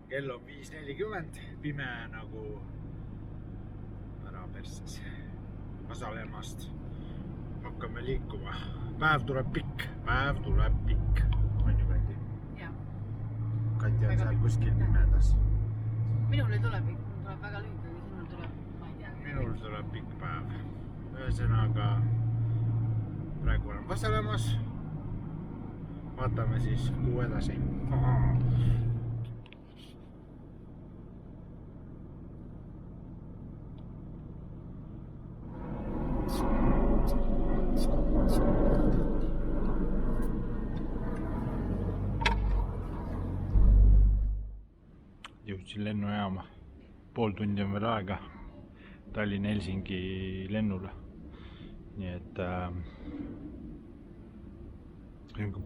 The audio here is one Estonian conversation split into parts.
Kell on 5:40, pime nagu ära persses Asalemast. Hakkame liikuma. Päev tuleb pikk. On ju, Kati? Jah. Kati on seal kuskil pimedas. Minul ei tule pikk, minul tuleb väga lühike, aga sinul tuleb, ma ei tea. Minul tuleb pikk päev. Ühesõnaga, praegu olen Asalemas. Vaatame siis kuu edasi. Jõudsin lennujaama. Pool tundi on veel aega Tallinna-Helsingi lennule. Nii et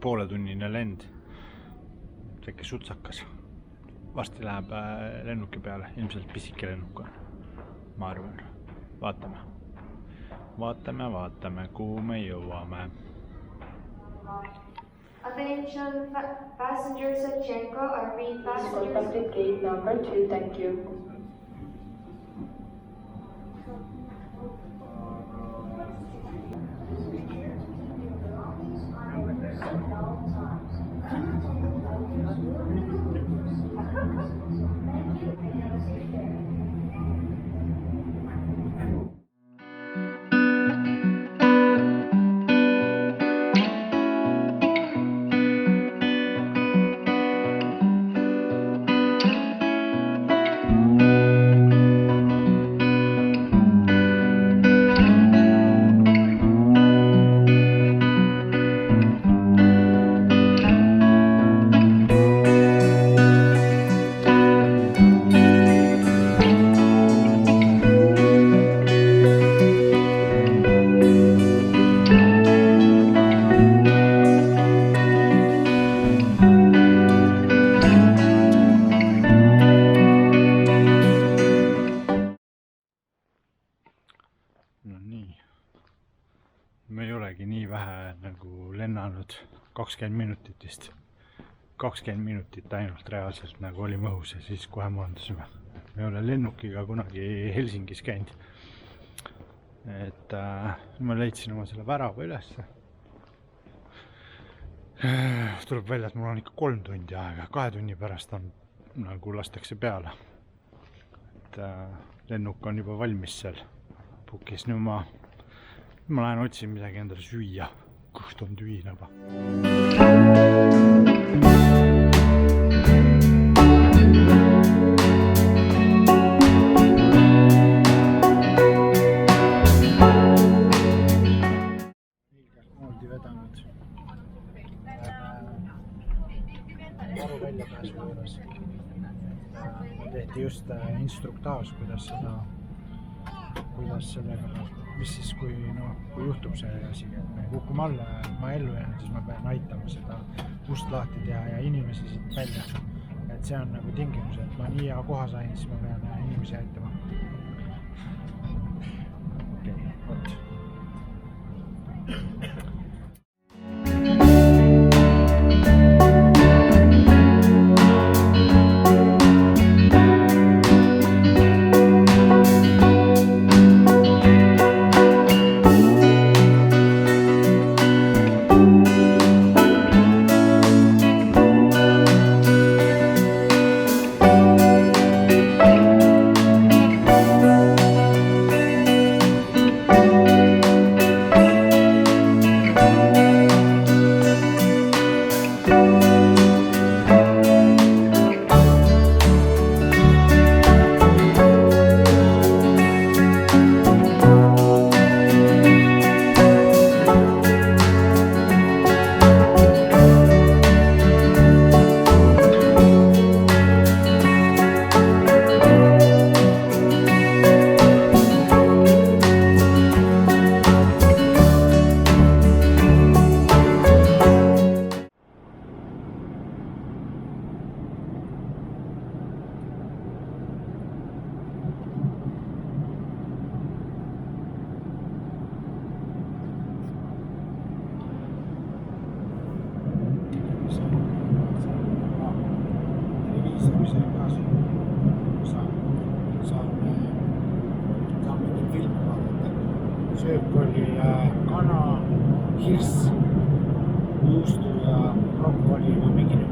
pooletunnine lend. Väike sutsakas. Varsti läheb lennuki peale. Ilmselt pisike lennuk on. Ma arvan. Vaatame, kuhu me jõuame. Attention passengers at Chenko are being passengers. Contacted gate number 2, thank you. No nii. Me ei olegi nii vähe nagu lennanud 20 minutit vist. 20 minutit ainult reaalselt nagu olime õhus ja siis kohe maandusime. Me ei ole lennukiga kunagi Helsingis käinud. Et ma leidsin oma selle värava ülesse. Tuleb välja, et mul on ikka 3 tundi aega. 2 tunni pärast on nagu lastakse peale. Et lennuk on juba valmis seal. Pukis nüüd ma lähen otsin midagi endale süüa. Kõht on tühinaba. Moodi vedanud varu väljapääsu juures. Tehti just instruktaaž, kuidas sellega, mis siis, kui juhtub see asi, et me kukume alla ja ma ellu jään, siis ma pean aitama seda ust lahti teha ja inimesi siit välja. Et see on nagu tingimus, et ma nii hea koha sain, siis ma pean inimesi aitama. Okei, vot.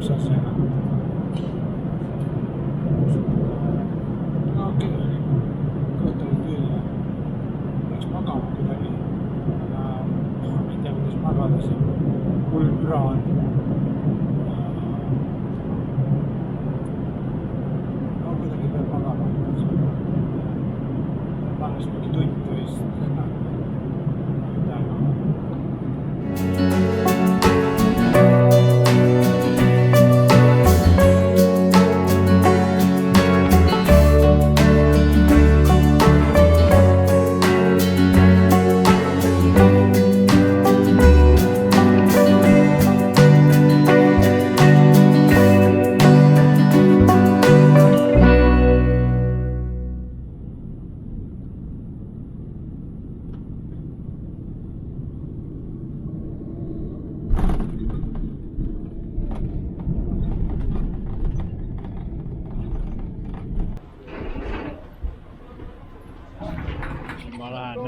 Texasega. Okei, kohta oli küll ja läks magama kuidagi. Aga ma ei tea, kuidas magada siin. Hull müra on. No kuidagi peab magama. Alles mingi tund võis lennata. Ma lähen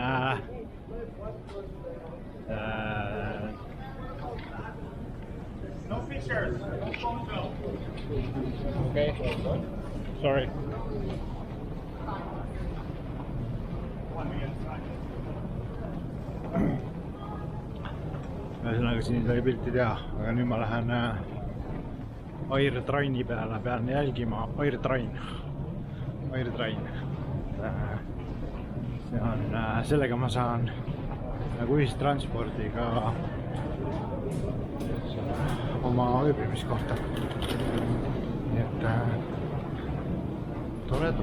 no pictures. Okay. Sorry. Ühesõnaga siin sai pilti teha, aga nüüd ma lähen AirTraini peale, pean jälgima AirTrain. See on, sellega ma saan nagu ühistranspordiga oma ööbimiskohta. Nii et tore.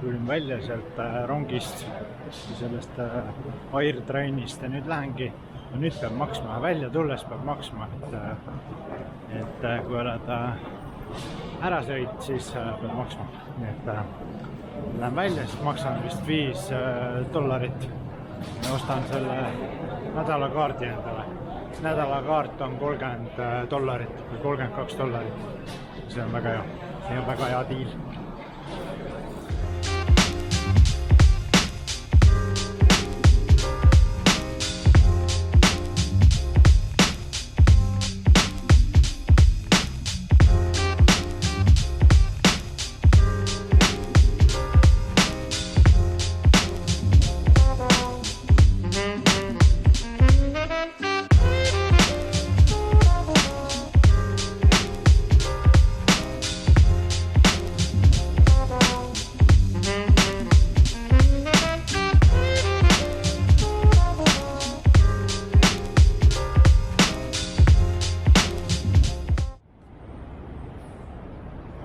Tulin välja sealt rongist, sellest AirTrainist ja nüüd lähengi. Nüüd peab maksma, välja tulles peab maksma, et kui oled ära sõit, siis peab maksma. Nii et lähen välja, siis maksan vist $5 ja ostan selle nädalakaardi endale. Nädalakaart on $30 või $32. See on väga hea, see on väga hea diil.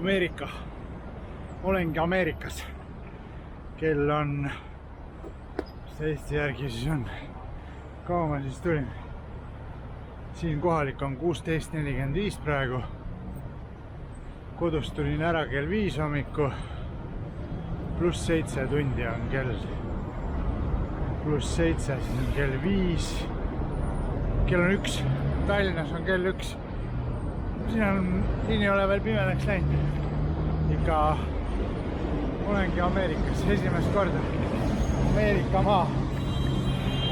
Ameerika. Olengi Ameerikas. Kell on, mis Eesti järgi siis on, kaua ma siis tulin. Siin kohalik on 16:45 praegu. Kodust tulin ära kell 5 hommiku. +7 tundi on kell. +7, siis on kell 5. Kell on 1. Tallinnas on kell 1. Siin ei ole veel pimedaks läinud. Ikka olengi Ameerikas esimest korda.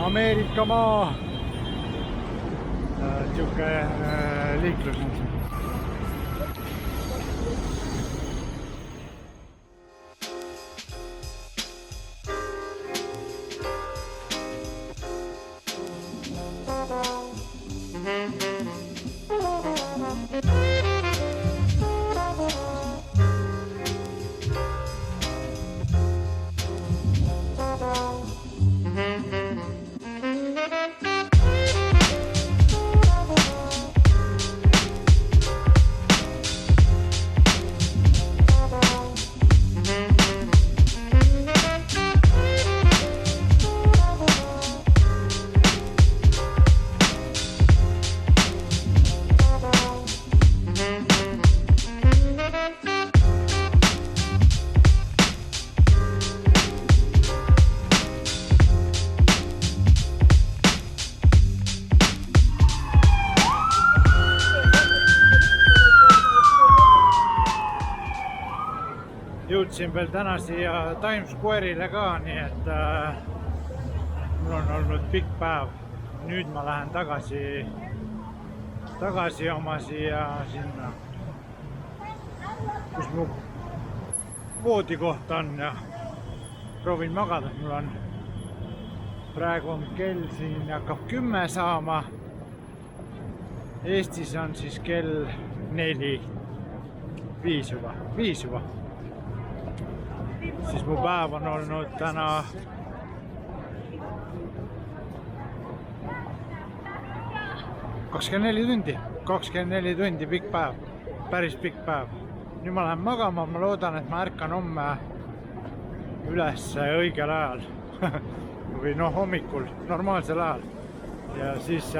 Ameerikamaa. Siuke liiklus on siin. veel täna siia Times Square'ile ka, nii et mul on olnud pikk päev. Nüüd ma lähen tagasi oma sinna, kus mu voodikoht on ja proovin magada. Mul on praegu on kell siin hakkab 10 saama. Eestis on siis kell 4, 5 juba. Siis mu päev on olnud täna 24 tundi, pikk päev, päris pikk päev. Nüüd ma lähen magama, ma loodan, et ma ärkan homme üles õigel ajal või noh, hommikul, normaalsel ajal ja siis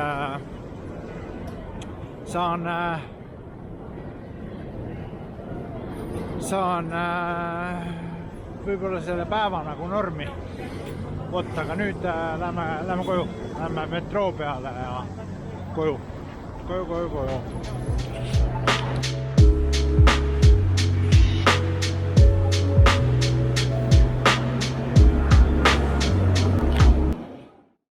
saan võib-olla selle päeva nagu normi. Vot, aga nüüd lähme koju, lähme metroo peale ja koju.